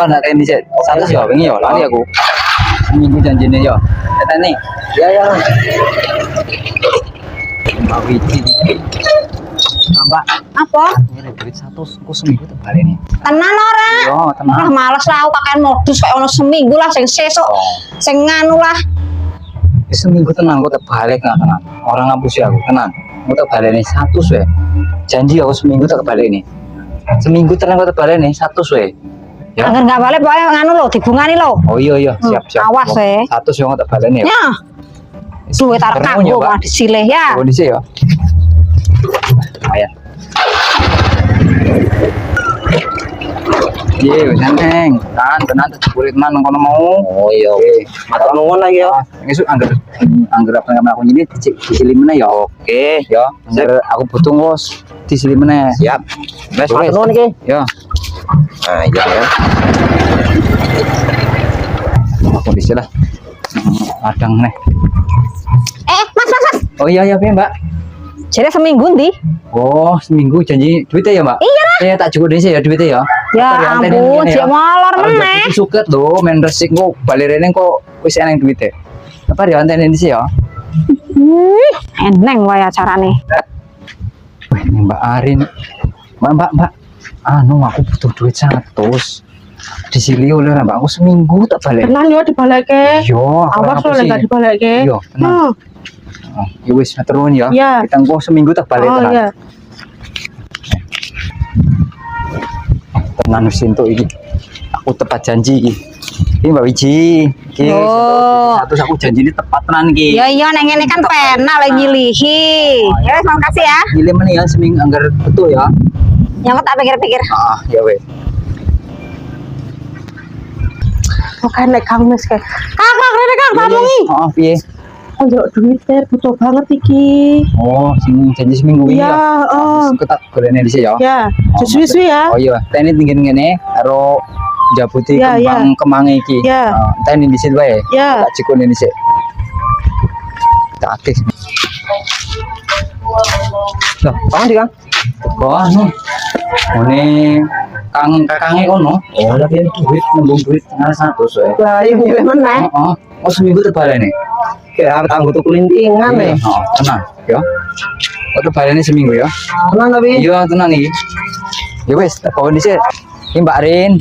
nak ini sih. Satu sih, pengen ya, lari aku. Minggu janjinya ya. Kata nih. Ya ya. Mbak Wiji. Mbak. Apa? Ini duit 100, aku seminggu terbalik nih. Tenan ora? Yo, tenang. Ah males lah aku kakek modus kayak ono seminggu lah sing sesuk. Sing nganu lah. Seminggu tenang, aku terbalik nggak tenang. Orang ngapus ya aku tenang. Aku terbalik nih 100 we. Janji aku seminggu terbalik nih. Seminggu tenang aku terbalik nih 100 we. Ya. Agar nggak balik pokoknya nganu lo, dibungani lo. Oh iya siap. Awas ya. 100 yang aku terbalik nih. Ya. Duit tarik kanggo mah disilih ya. Kondisi ya. Lumayan. Iya, neng, tenan kulit man kono mau. Oh iya. Matur nuwun lagi ya. Ngesuk angger apa yang aku ini disili meneh ya. Oke, ya. Angger aku butuh ngos disili meneh. Siap. Wes matur nuwun iki. Ya. Nah, iya ya. Kondisi lah. Adang neh. Mas. Oh iya Mbak. Jadi seminggu ndi? Oh, seminggu janji duitnya ya, Mbak? Iya lah. Tak cukup desa ya duitnya ya. Ya ampun, cek molor meneh. Suket lho, main resik kok bali rene kok wis eneng duitnya. Apa ya antene desa ya? Eneng wae acarane. Wah, ini Mbak Arin. Mbak. Anu aku butuh duit 100. Disili oleh Mbak aku seminggu tak balik. Tenan yo dibalekke. Yo, awas lho enggak dibalekke. Yo, tenang. Oh, ya wis turun ya. Ya. Kita engko seminggu tak balik tenang. Iya. Tenan wis entuk iki. Aku tepat janji iki. Iki Mbak Wiji. Iki terus aku janji ini tepat tenan iki. Iya nek ngene kan penak lagi ngilihi. Ya wis makasih ya. Ngilih meneh ya seminggu anggar betul ya. Yang tak pikir-pikir. Ya wis. Oke nek Kang Mes kae. Kang rene Kang tamungi. Heeh, piye? Njaluk duit butuh banget iki. Oh, sing janji seminggu ini ya. Iya, heeh. Ketat golene dhisik ya. Ya, suwi-suwi ya. Oh iya, teni tinggi ngene karo jabuti Ya, kembang kemangi iki. Ya. Teni dhisik wae. Ya. Tak cikone dhisik. Tak aktif. Loh, Kang di Kang. Teko anu. Ngene Kakange kono. Oh, lha piye duit nembung duit 100 wae. Lah iya nyilih meneh. Heeh. Oh, seminggu tebalane. Kayak tanggo tuh kelintingan Iya, tenang ya. Oh, tebalane seminggu ya. Tenang tapi. Iya, tenang iki. Ya wis, tak bawa dhisik. Iki Mbak Rin.